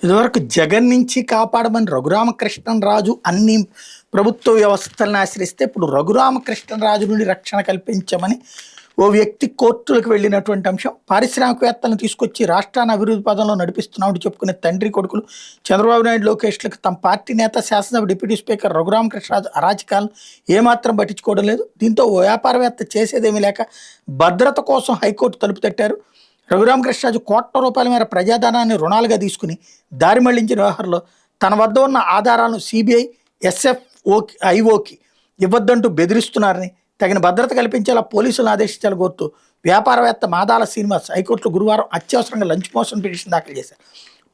ఇదివరకు జగన్ నుంచి కాపాడమని రఘురామకృష్ణరాజు అన్ని ప్రభుత్వ వ్యవస్థలను ఆశ్రయిస్తే ఇప్పుడు రఘురామకృష్ణరాజు నుండి రక్షణ కల్పించమని ఓ వ్యక్తి కోర్టులకు వెళ్ళినటువంటి అంశం. పారిశ్రామికవేత్తలను తీసుకొచ్చి రాష్ట్రాన్ని అభివృద్ధి పదంలో నడిపిస్తున్నామని చెప్పుకునే తండ్రి కొడుకులు చంద్రబాబు నాయుడు, లోకేష్లకు తమ పార్టీ నేత, శాసనసభ డిప్యూటీ స్పీకర్ రఘురామకృష్ణరాజు అరాచకాలను ఏమాత్రం పట్టించుకోవడం లేదు. దీంతో ఓ వ్యాపారవేత్త చేసేదేమీ లేక భద్రత కోసం హైకోర్టు తలుపు తట్టారు. రఘురామకృష్ణరాజు కోట్ల రూపాయల మేర ప్రజాధనాన్ని రుణాలుగా తీసుకుని దారి మళ్లించిన వ్యవహారంలో తన వద్ద ఉన్న ఆధారాలను సిబిఐ, ఐఓకి ఇవ్వద్దంటూ బెదిరిస్తున్నారని, తగిన భద్రత కల్పించేలా పోలీసులను ఆదేశించాలని కోరుతూ వ్యాపారవేత్త మాదాల శ్రీనివాస్ హైకోర్టులో గురువారం అత్యవసరంగా లంచ్ మోషన్ పిటిషన్ దాఖలు చేశారు.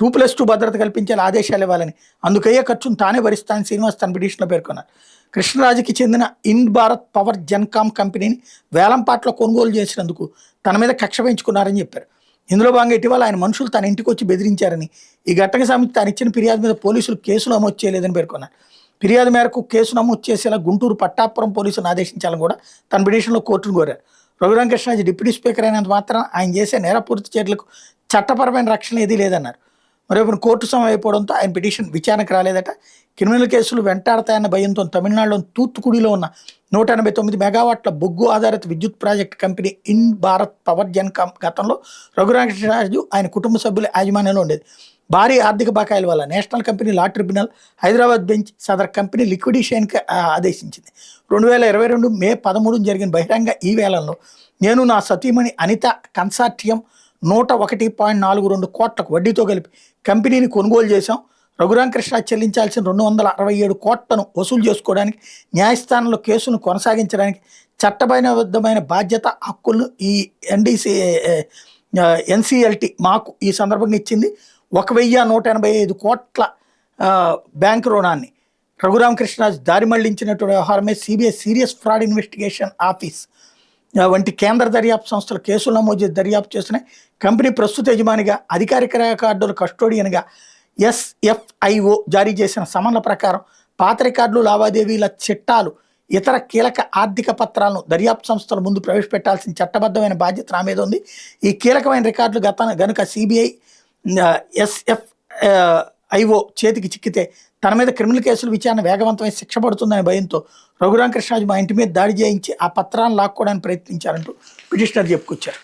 2+2 భద్రత కల్పించేలా ఆదేశాలు ఇవ్వాలని, అందుకయ్యే ఖర్చును తానే భరిస్తానని శ్రీనివాస్ తన పిటిషన్లో పేర్కొన్నారు. కృష్ణరాజుకి చెందిన ఇండ్ భారత్ పవర్ జెన్కామ్ కంపెనీని వేలంపాట్లో కొనుగోలు చేసినందుకు తన మీద కక్ష పెంచుకున్నారని చెప్పారు. ఇందులో భాగంగా ఇటీవల ఆయన మనుషులు తన ఇంటికి వచ్చి బెదిరించారని, ఈ ఘటనకు సంబంధించి తాను ఇచ్చిన ఫిర్యాదు మీద పోలీసులు కేసులు నమోదు చేయలేదని పేర్కొన్నారు. ఫిర్యాదు మేరకు కేసు నమోదు చేసేలా గుంటూరు పట్టాపురం పోలీసులను ఆదేశించాలని కూడా తన పిటిషన్లో కోర్టును కోరారు. రఘురామకృష్ణరాజు డిప్యూటీ స్పీకర్ అయినంత మాత్రం ఆయన చేసే నేరపూరిత చర్యలకు చట్టపరమైన రక్షణ ఏదీ లేదన్నారు. మరోపైన కోర్టు సమయం అయిపోవడంతో ఆయన పిటిషన్ విచారణకు రాలేదట. క్రిమినల్ కేసులు వెంటాడతాయన్న భయంతో తమిళనాడులోని తూత్తుకుడిలో ఉన్న 189 మెగావాట్ల బొగ్గు ఆధారిత విద్యుత్ ప్రాజెక్టు కంపెనీ ఇండ్ భారత్ పవర్ జెన్కామ్ గతంలో రఘురామకృష్ణరాజు ఆయన కుటుంబ సభ్యుల యాజమాన్యంలో ఉండేది. భారీ ఆర్థిక బకాయిల వల్ల national company law tribunal Hyderabad bench సదర్ కంపెనీ లిక్విడేషన్కి ఆదేశించింది. 2022 మే 13 జరిగిన బహిరంగ ఈ వేలంలో నేను నా సతీమణి అనిత కన్సార్టియం 101.42 కోట్లకు వడ్డీతో కలిపి కంపెనీని కొనుగోలు చేశాం. రఘురామకృష్ణరాజు చెల్లించాల్సిన 267 కోట్లను వసూలు చేసుకోవడానికి, న్యాయస్థానంలో కేసును కొనసాగించడానికి చట్టబద్ధమైన బాధ్యత, హక్కులను ఈ ఎన్సిఎల్టీ మాకు ఈ సందర్భంగా ఇచ్చింది. 1185 కోట్ల బ్యాంకు రుణాన్ని రఘురామకృష్ణరాజు దారి మళ్లించినటువంటి వ్యవహారమే CBI serious fraud investigation office వంటి కేంద్ర దర్యాప్తు సంస్థలు కేసులు నమోదు చేసి దర్యాప్తు చేస్తున్నాయి. కంపెనీ ప్రస్తుత యజమానిగా, అధికారిక రికార్డుల కస్టోడియన్గా ఎస్ఎఫ్ఐఓ జారీ చేసిన సమన్ల ప్రకారం పాత రికార్డులు, లావాదేవీల చిట్టాలు, ఇతర కీలక ఆర్థిక పత్రాలను దర్యాప్తు సంస్థల ముందు ప్రవేశపెట్టాల్సిన చట్టబద్ధమైన బాధ్యత నా మీద ఉంది. ఈ కీలకమైన రికార్డులు గనుక సిబిఐ, ఎస్ఎఫ్ఐఓ చేతికి చిక్కితే తన మీద క్రిమినల్ కేసుల విచారణ వేగవంతమై శిక్ష పడుతుందనే భయంతో రఘురామకృష్ణరాజు మా ఇంటి మీద దాడి చేయించి ఆ పత్రాలను లాక్కోవడానికి ప్రయత్నించారంటూ పిటిషనర్ చెప్పుకొచ్చారు.